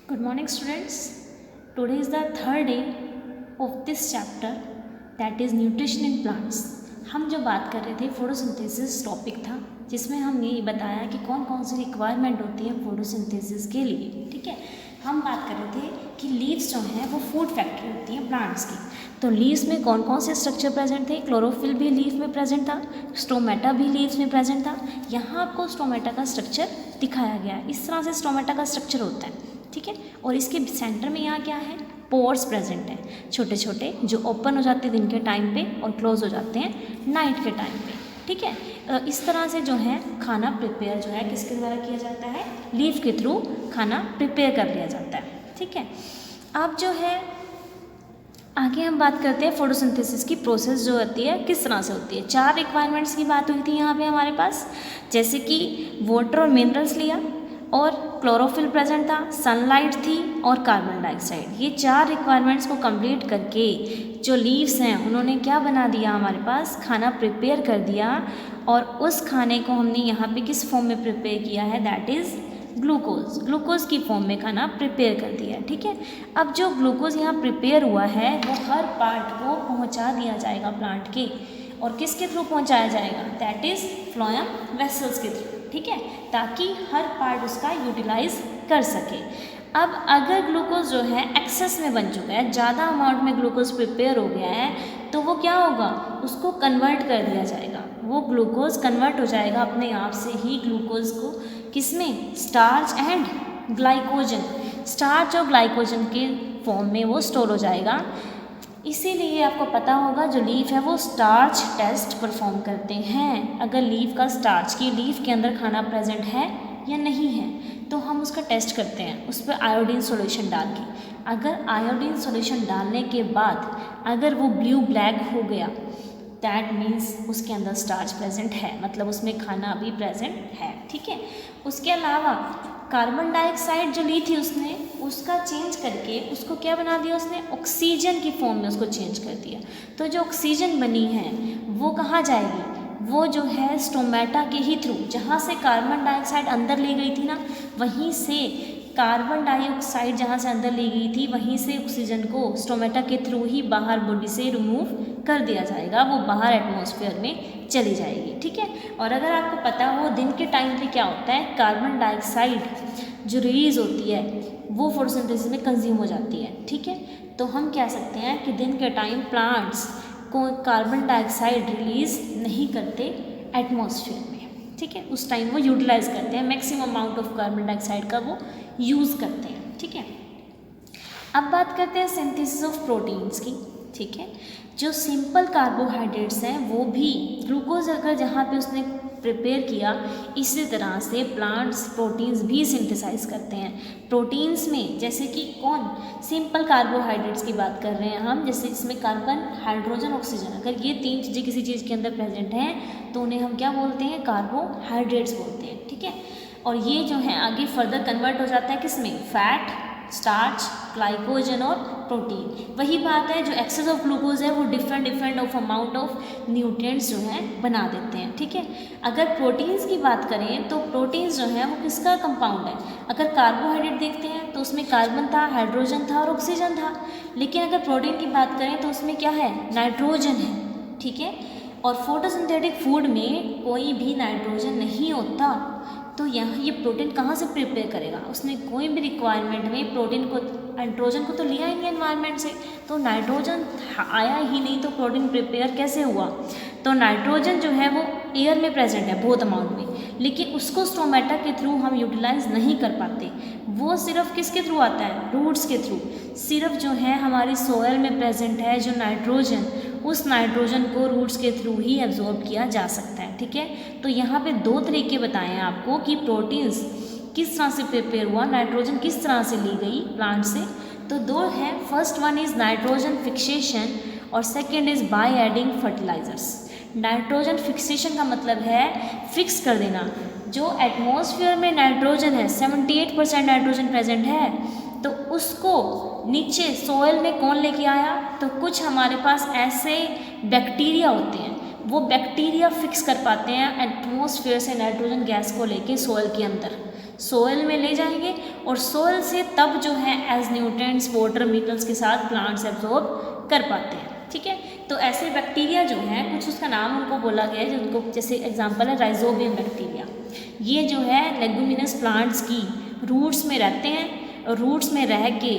Good morning, students. Today is the third day of this chapter, that is nutrition in plants. हम जो बात कर रहे थे फोटोसिंथेसिस टॉपिक था, जिसमें हमने ये बताया कि कौन कौन सी रिक्वायरमेंट होती है फोटोसिंथेसिस के लिए. ठीक है, हम बात कर रहे थे कि लीव्स जो हैं वो फूड फैक्ट्री होती हैं प्लांट्स की. तो लीव्स में कौन कौन से स्ट्रक्चर प्रेजेंट थे? क्लोरोफिल भी लीफ में प्रेजेंट था, स्टोमेटा भी लीव्स में प्रेजेंट था. यहाँ आपको स्टोमेटा का स्ट्रक्चर दिखाया गया है. इस तरह से स्टोमेटा का स्ट्रक्चर होता है. ठीक है, और इसके सेंटर में यहाँ क्या है? पोर्स प्रेजेंट है, छोटे छोटे, जो ओपन हो जाते हैं दिन के टाइम पे और क्लोज हो जाते हैं नाइट के टाइम पे. ठीक है, इस तरह से जो है खाना प्रिपेयर जो है किसके द्वारा किया जाता है? लीफ के थ्रू खाना प्रिपेयर कर लिया जाता है. ठीक है, अब जो है आगे हम बात करते हैं फोटोसिंथेसिस की प्रोसेस जो होती है किस तरह से होती है. 4 रिक्वायरमेंट्स की बात हुई थी यहाँ पे हमारे पास, जैसे कि वाटर और मिनरल्स लिया, और क्लोरोफिल प्रेजेंट था, सनलाइट थी और कार्बन डाइऑक्साइड. ये 4 रिक्वायरमेंट्स को कंप्लीट करके जो लीव्स हैं उन्होंने क्या बना दिया? हमारे पास खाना प्रिपेयर कर दिया, और उस खाने को हमने यहाँ पे किस फॉर्म में प्रिपेयर किया है? That is glucose. ग्लूकोज की फॉर्म में खाना प्रिपेयर कर दिया है. ठीक है, अब जो ग्लूकोज यहाँ प्रिपेयर हुआ है वो हर पार्ट को पहुँचा दिया जाएगा प्लांट के, और किसके थ्रू पहुँचाया जाएगा? दैट इज़ फ्लोएम वेसल्स के थ्रू. ठीक है, ताकि हर पार्ट उसका यूटिलाइज कर सके. अब अगर ग्लूकोज जो है एक्सेस में बन चुका है, ज़्यादा अमाउंट में ग्लूकोज प्रिपेयर हो गया है, तो वो क्या होगा? उसको कन्वर्ट कर दिया जाएगा. वो ग्लूकोज कन्वर्ट हो जाएगा अपने आप से ही ग्लूकोज को किसमें? Starch and glycogen. स्टार्च और ग्लाइकोजन के फॉर्म में वो स्टोर हो जाएगा. इसीलिए आपको पता होगा जो लीफ है वो स्टार्च टेस्ट परफॉर्म करते हैं. अगर लीफ का स्टार्च की लीफ के अंदर खाना प्रेजेंट है या नहीं है, तो हम उसका टेस्ट करते हैं उस पर आयोडीन सॉल्यूशन डाल के. अगर आयोडीन सॉल्यूशन डालने के बाद अगर वो ब्लू ब्लैक हो गया, दैट मीन्स उसके अंदर स्टार्च प्रेजेंट है, मतलब उसमें खाना अभी प्रेजेंट है. ठीक है, उसके अलावा कार्बन डाइऑक्साइड जो ली थी उसने, उसका चेंज करके उसको क्या बना दिया? उसने ऑक्सीजन की फॉर्म में उसको चेंज कर दिया. तो जो ऑक्सीजन बनी है वो कहाँ जाएगी? वो जो है स्टोमेटा के ही थ्रू, जहाँ से कार्बन डाइऑक्साइड अंदर ले गई थी ना, वहीं से कार्बन डाइऑक्साइड जहाँ से अंदर ले गई थी वहीं से ऑक्सीजन को स्टोमेटा के थ्रू ही बाहर बॉडी से रिमूव कर दिया जाएगा. वो बाहर एटमॉस्फेयर में चली जाएगी. ठीक है, और अगर आपको पता हो दिन के टाइम पे क्या होता है, कार्बन डाइऑक्साइड जो रिलीज़ होती है वो फोटोसिंथेसिस में कंज्यूम हो जाती है. ठीक है, तो हम कह सकते हैं कि दिन के टाइम प्लांट्स को कार्बन डाइऑक्साइड रिलीज़ नहीं करते एटमॉस्फेयर में. ठीक है, उस टाइम वो यूटिलाइज करते हैं, maximum amount of carbon dioxide का वो यूज़ करते हैं. ठीक है, अब बात करते हैं सिंथेसिस ऑफ प्रोटीन्स की. ठीक है, जो सिंपल कार्बोहाइड्रेट्स हैं वो भी ग्लूकोज अगर जहाँ पे उसने प्रिपेयर किया, इसी तरह से प्लांट्स प्रोटीन्स भी सिंथेसाइज करते हैं. प्रोटीन्स में जैसे कि कौन? सिंपल कार्बोहाइड्रेट्स की बात कर रहे हैं हम, जैसे इसमें कार्बन, हाइड्रोजन, ऑक्सीजन. अगर ये 3 चीज़ें किसी चीज़ के अंदर प्रेजेंट हैं तो उन्हें हम क्या बोलते हैं? कार्बोहाइड्रेट्स बोलते हैं. ठीक है, और ये जो है आगे फर्दर कन्वर्ट हो जाता है किसमें? फैट, स्टार्च, ग्लाइकोजन और प्रोटीन. वही बात है, जो एक्सेस ऑफ ग्लूकोज है वो different of amount of nutrients जो हैं बना देते हैं. ठीक है, अगर प्रोटीन्स की बात करें तो प्रोटीन्स जो है वो किसका कंपाउंड है? अगर कार्बोहाइड्रेट देखते हैं तो उसमें कार्बन था, हाइड्रोजन था और ऑक्सीजन था. लेकिन अगर प्रोटीन की बात करें तो उसमें क्या है? नाइट्रोजन है. ठीक है, और फोटोसिंथेटिक फूड में कोई भी नाइट्रोजन नहीं होता, तो यहाँ ये प्रोटीन कहाँ से प्रिपेयर करेगा? उसने कोई भी रिक्वायरमेंट में प्रोटीन को, नाइट्रोजन को तो लिया ही नहीं एनवायरनमेंट से, तो नाइट्रोजन आया ही नहीं, तो प्रोटीन प्रिपेयर कैसे हुआ? तो नाइट्रोजन जो है वो एयर में प्रेजेंट है बहुत अमाउंट में, लेकिन उसको स्टोमेटा के थ्रू हम यूटिलाइज नहीं कर पाते. वो सिर्फ किसके थ्रू आता है? रूट्स के थ्रू. सिर्फ जो है हमारी सोयल में प्रेजेंट है जो नाइट्रोजन, उस नाइट्रोजन को रूट्स के थ्रू ही एब्जॉर्ब किया जा सकता है. ठीक है, तो यहाँ पे 2 तरीके बताए हैं आपको कि प्रोटीन्स किस तरह से प्रिपेयर हुआ, नाइट्रोजन किस तरह से ली गई प्लांट से. तो 2 है, first one is nitrogen fixation और second is by adding fertilisers. Nitrogen fixation का मतलब है फिक्स कर देना. जो एटमॉस्फेयर में नाइट्रोजन है, 78% नाइट्रोजन प्रेजेंट है, तो उसको नीचे सोयल में कौन लेके आया? तो कुछ हमारे पास ऐसे बैक्टीरिया होते हैं, वो बैक्टीरिया फिक्स कर पाते हैं एटमॉस्फेयर से नाइट्रोजन गैस को लेके सोयल के अंदर. सोयल में ले जाएंगे और सोयल से तब जो है एज न्यूट्रिएंट्स वाटर मिनरल्स के साथ प्लांट्स एब्जॉर्ब कर पाते हैं। ठीक है, तो ऐसे बैक्टीरिया जो हैं कुछ उसका नाम उनको बोला गया है, जो उनको जैसे एग्जांपल है राइजोबियम बैक्टीरिया। ये जो है लेगुमिनस प्लांट्स की रूट्स में रहते हैं और रूट्स में रह के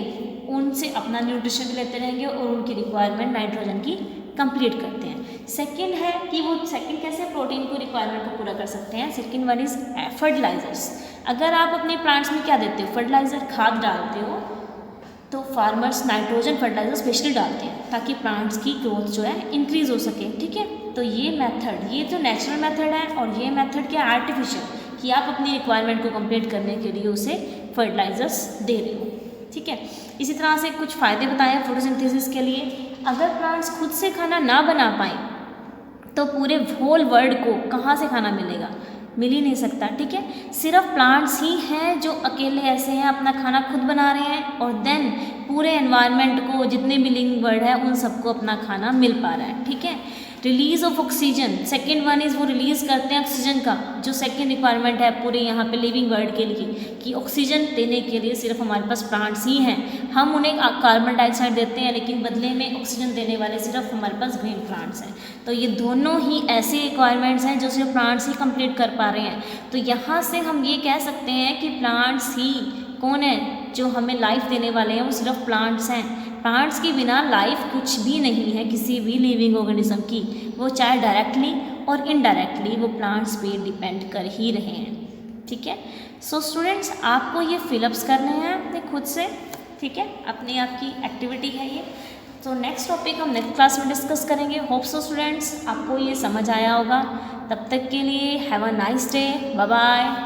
उनसे अपना न्यूट्रिशन लेते रहेंगे और उनकी रिक्वायरमेंट नाइट्रोजन की कंप्लीट करते हैं। सेकंड है कि वो सेकंड कैसे प्रोटीन को रिक्वायरमेंट को पूरा कर सकते हैं। Second one is fertilisers. अगर आप अपने प्लांट्स में क्या देते हो, फर्टिलाइजर खाद डालते हो, तो फार्मर्स नाइट्रोजन फर्टिलाइजर स्पेशली डालते हैं ताकि प्लांट्स की ग्रोथ जो है इंक्रीज हो सके। ठीक है, तो ये मेथड, ये जो नेचुरल मेथड है और ये मेथड क्या आर्टिफिशियल, कि आप अपनी रिक्वायरमेंट को कंप्लीट करने के लिए उसे फर्टिलाइजर्स दे रहे हो। ठीक है, इसी तरह से कुछ फ़ायदे बताए फोटोसिंथेसिस के लिए। अगर प्लांट्स खुद से खाना ना बना पाएँ तो पूरे होल वर्ल्ड को कहाँ से खाना मिलेगा, मिल ही नहीं सकता। ठीक है, सिर्फ प्लांट्स ही हैं जो अकेले ऐसे हैं अपना खाना खुद बना रहे हैं और देन पूरे एनवायरनमेंट को जितने भी लिविंग वर्ल्ड है उन सबको अपना खाना मिल पा रहा है। ठीक है, release of oxygen, second one is वो रिलीज़ करते हैं ऑक्सीजन का, जो सेकेंड रिक्वायरमेंट है पूरे यहाँ पे लिविंग वर्ल्ड के लिए, कि ऑक्सीजन देने के लिए सिर्फ हमारे पास प्लांट्स ही हैं। हम उन्हें कार्बन डाइऑक्साइड देते हैं लेकिन बदले में ऑक्सीजन देने वाले सिर्फ हमारे पास ग्रीन प्लांट्स हैं। तो ये दोनों ही ऐसे रिक्वायरमेंट्स हैं जो सिर्फ प्लांट्स ही कंप्लीट कर पा रहे हैं। तो यहाँ से हम ये कह सकते हैं कि प्लांट्स ही कौन है जो हमें लाइफ देने वाले हैं, वो सिर्फ प्लांट्स हैं। प्लांट्स के बिना लाइफ कुछ भी नहीं है किसी भी लिविंग ऑर्गेनिज्म की, वो चाहे डायरेक्टली और इनडायरेक्टली वो प्लांट्स पे डिपेंड कर ही रहे हैं। ठीक है, सो स्टूडेंट्स आपको ये फिलअप्स करने हैं अपने खुद से। ठीक है, अपनी आपकी एक्टिविटी है ये। तो नेक्स्ट टॉपिक हम नेक्स्ट क्लास में डिस्कस करेंगे। होप सो स्टूडेंट्स आपको ये समझ आया होगा। तब तक के लिए have a nice day, bye bye.